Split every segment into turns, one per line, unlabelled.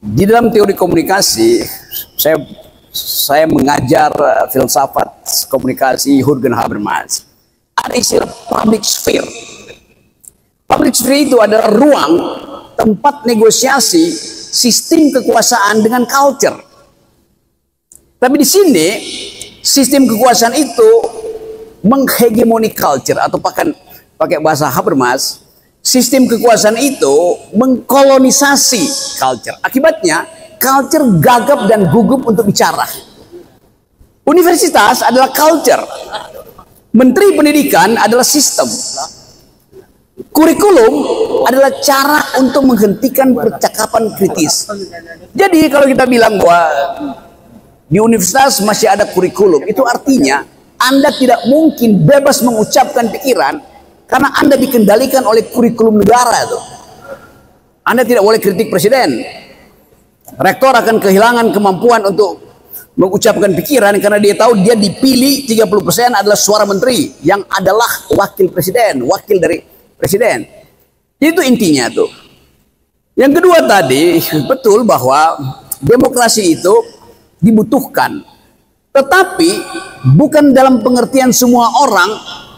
Di dalam teori komunikasi, saya mengajar filsafat komunikasi Jürgen Habermas. Ada istilah public sphere. Public sphere itu adalah ruang tempat negosiasi sistem kekuasaan dengan culture. Tapi di sini sistem kekuasaan itu menghegemoni culture, atau pakai bahasa Habermas, sistem kekuasaan itu mengkolonisasi culture. Akibatnya, culture gagap dan gugup untuk bicara. Universitas adalah culture. Menteri pendidikan adalah sistem. Kurikulum adalah cara untuk menghentikan percakapan kritis. Jadi kalau kita bilang bahwa di universitas masih ada kurikulum, itu artinya Anda tidak mungkin bebas mengucapkan pikiran, karena Anda dikendalikan oleh kurikulum negara itu. Anda tidak boleh kritik presiden. Rektor akan kehilangan kemampuan untuk mengucapkan pikiran karena dia tahu dia dipilih 30% adalah suara menteri yang adalah wakil presiden, wakil dari presiden. Itu intinya tuh. Yang kedua tadi, betul bahwa demokrasi itu dibutuhkan. Tetapi bukan dalam pengertian semua orang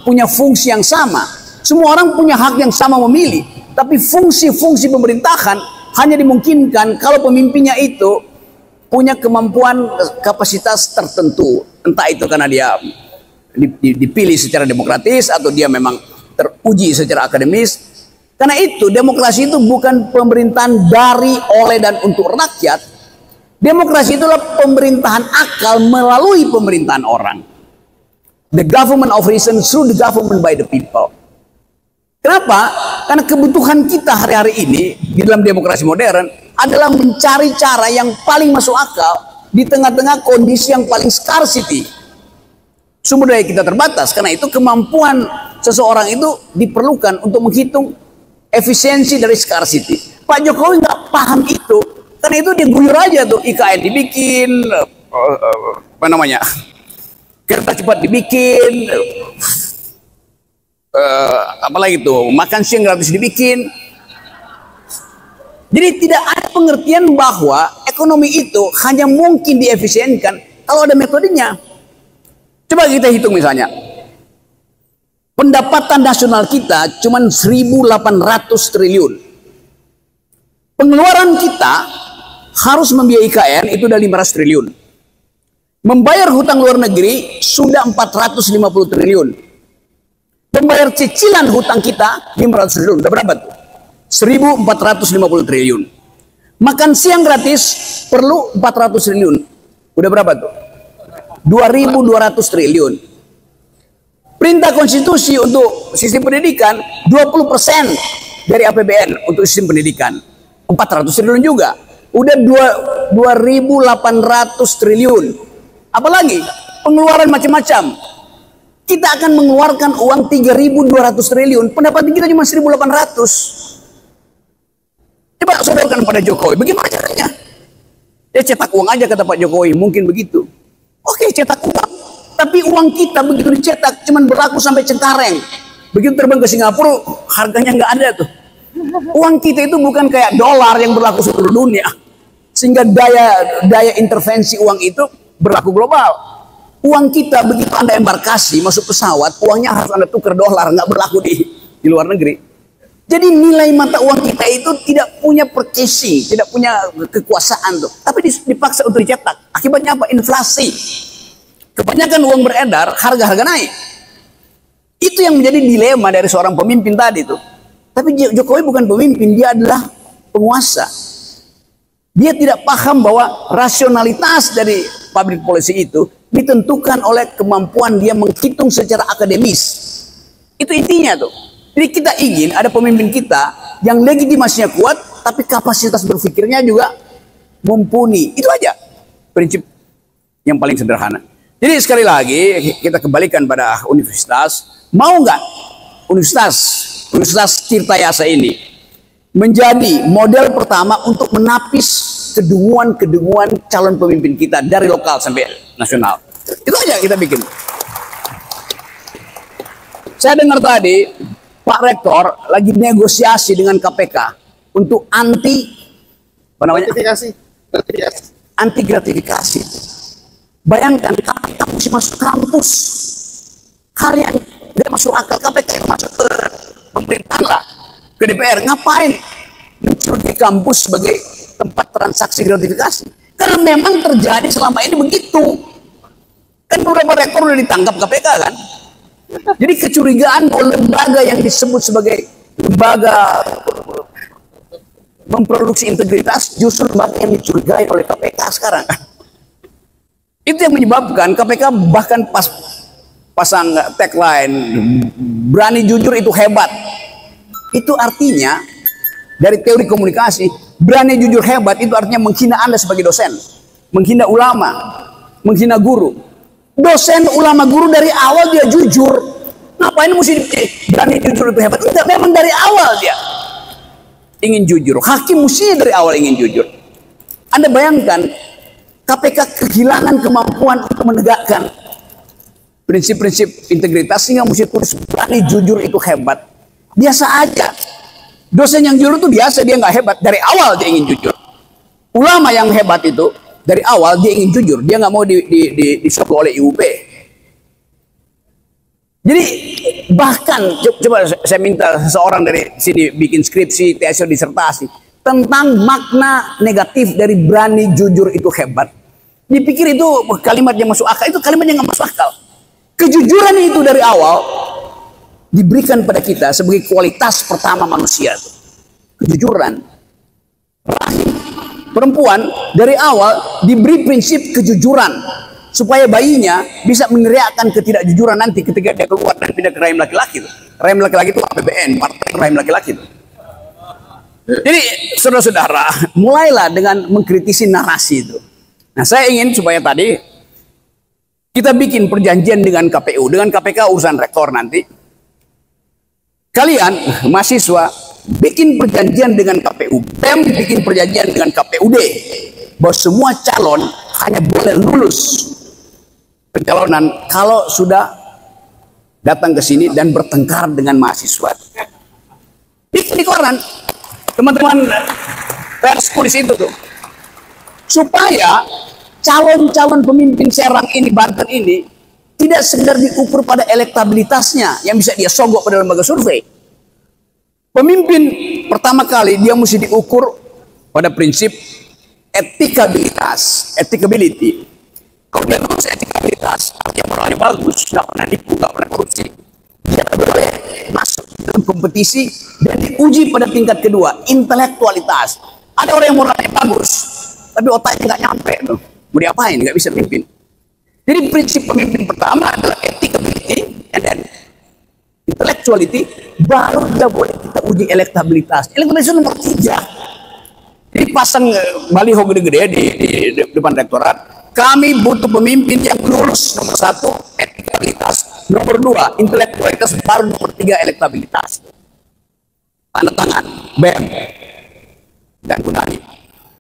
punya fungsi yang sama. Semua orang punya hak yang sama memilih, tapi fungsi-fungsi pemerintahan hanya dimungkinkan kalau pemimpinnya itu punya kemampuan kapasitas tertentu. Entah itu karena dia dipilih secara demokratis atau dia memang teruji secara akademis. Karena itu demokrasi itu bukan pemerintahan dari, oleh, dan untuk rakyat. Demokrasi itulah pemerintahan akal melalui pemerintahan orang. The government of reason through the government by the people. Kenapa? Karena kebutuhan kita hari-hari ini di dalam demokrasi modern adalah mencari cara yang paling masuk akal di tengah-tengah kondisi yang paling scarcity. Sumber daya kita terbatas, karena itu kemampuan seseorang itu diperlukan untuk menghitung efisiensi dari scarcity. Pak Jokowi nggak paham itu, karena itu dia guyur aja tuh, IKN dibikin, kereta cepat dibikin, apalagi tuh, makan siang gratis dibikin. Jadi tidak ada pengertian bahwa ekonomi itu hanya mungkin diefisienkan kalau ada metodenya. Coba kita hitung misalnya, pendapatan nasional kita cuma 1.800 triliun. Pengeluaran kita harus membiayai IKN itu udah 500 triliun. Membayar hutang luar negeri sudah 450 triliun. Membayar cicilan hutang kita 500 triliun. Udah berapa tuh? 1.450 triliun. Makan siang gratis perlu 400 triliun. Udah berapa tuh? 2.200 triliun. Perintah konstitusi untuk sistem pendidikan 20% dari APBN untuk sistem pendidikan. 400 triliun juga. Udah 2.800 triliun. Apalagi pengeluaran macam-macam. Kita akan mengeluarkan uang 3.200 triliun. Pendapatan kita cuma 1.800. Coba sodorkan pada Jokowi. Bagaimana caranya? Dia cetak uang aja kata Pak Jokowi. Mungkin begitu. Oke, cetak uang. Tapi uang kita begitu dicetak cuma berlaku sampai Cengkareng. Begitu terbang ke Singapura, harganya nggak ada tuh. Uang kita itu bukan kayak dolar yang berlaku seluruh dunia. Sehingga daya intervensi uang itu berlaku global. Uang kita begitu Anda embarkasi masuk pesawat, uangnya harus Anda tukar dolar, nggak berlaku di luar negeri. Jadi nilai mata uang kita itu tidak punya purchasing, tidak punya kekuasaan tuh. Tapi dipaksa untuk dicetak. Akibatnya apa? Inflasi. Kebanyakan uang beredar, harga-harga naik. Itu yang menjadi dilema dari seorang pemimpin tadi tuh. Tapi Jokowi bukan pemimpin, dia adalah penguasa. Dia tidak paham bahwa rasionalitas dari public policy itu ditentukan oleh kemampuan dia menghitung secara akademis. Itu intinya tuh. Jadi kita ingin ada pemimpin kita yang legitimasinya kuat, tapi kapasitas berpikirnya juga mumpuni. Itu aja prinsip yang paling sederhana. Jadi sekali lagi kita kembalikan pada universitas. Mau nggak Universitas Tirtayasa ini menjadi model pertama untuk menapis kedunguan-kedunguan calon pemimpin kita dari lokal sampai nasional. Itu aja kita bikin. Saya dengar tadi Pak Rektor lagi negosiasi dengan KPK untuk anti apa namanya?
Gratifikasi.
Anti gratifikasi. Bayangkan KPK mesti masuk kampus. Kalian tidak masuk akal, KPK masuk ke pemerintahan lah, ke DPR. Ngapain mencuri kampus sebagai tempat transaksi gratifikasi? Karena memang terjadi selama ini begitu. Kan beberapa rektor sudah ditangkap KPK kan. Jadi kecurigaan bahwa lembaga yang disebut sebagai lembaga memproduksi integritas justru lembaga yang dicurigai oleh KPK sekarang. Itu yang menyebabkan KPK bahkan pasang tagline berani jujur itu hebat. Itu artinya dari teori komunikasi, berani jujur hebat itu artinya menghina Anda sebagai dosen, menghina ulama, menghina guru. Dosen, ulama, guru dari awal dia jujur. Ngapain mesti berani jujur itu hebat? Tidak, memang dari awal dia ingin jujur. Hakim mesti dari awal ingin jujur. Anda bayangkan KPK kehilangan kemampuan untuk menegakkan prinsip-prinsip integritas sehingga mesti tulis berani jujur itu hebat. Biasa aja. Dosen yang jujur itu biasa, dia nggak hebat. Dari awal dia ingin jujur. Ulama yang hebat itu dari awal dia ingin jujur. Dia nggak mau disogok oleh IUP. Jadi bahkan coba saya minta seseorang dari sini bikin skripsi, tesis, disertasi tentang makna negatif dari berani jujur itu hebat. Dipikir itu kalimat yang masuk akal, itu kalimat yang nggak masuk akal. Kejujuran itu dari awal diberikan pada kita sebagai kualitas pertama manusia. Kejujuran. Perempuan dari awal diberi prinsip kejujuran supaya bayinya bisa meneriakkan ketidakjujuran nanti ketika dia keluar dan pindah ke rahim laki-laki. Rahim laki-laki itu APBN, partai rahim laki-laki. Jadi saudara-saudara, mulailah dengan mengkritisi narasi itu. Nah, saya ingin supaya tadi kita bikin perjanjian dengan KPU, dengan KPK urusan rektor nanti. Kalian mahasiswa bikin perjanjian dengan KPU, BEM bikin perjanjian dengan KPUD bahwa semua calon hanya boleh lulus pencalonan kalau sudah datang ke sini dan bertengkar dengan mahasiswa. Di koran, teman-teman persku di situ tuh, supaya calon-calon pemimpin Serang ini, Banten ini tidak sekedar diukur pada elektabilitasnya yang bisa dia sogok pada lembaga survei. Pemimpin pertama kali dia mesti diukur pada prinsip etikabilitas, etikability. Kalau dia ngomong etikabilitas, artinya moralnya bagus, nggak pernah nipu, nggak pernah korupsi, dia boleh masuk dalam kompetisi dan diuji pada tingkat kedua, intelektualitas. Ada orang yang moralnya bagus, tapi otaknya nggak nyampe, tuh. Mau diapain? Nggak bisa pimpin. Jadi prinsip pemimpin pertama adalah etikability, and then intellectuality, baru tidak boleh kita uji elektabilitas. Elektabilitas nomor 3. Jadi pasang baliho gede-gede di depan rektorat. Kami butuh pemimpin yang lulus nomor 1 etikabilitas, nomor 2 intelektualitas, baru nomor 3 elektabilitas. Tanda tangan BEM dan Gunani.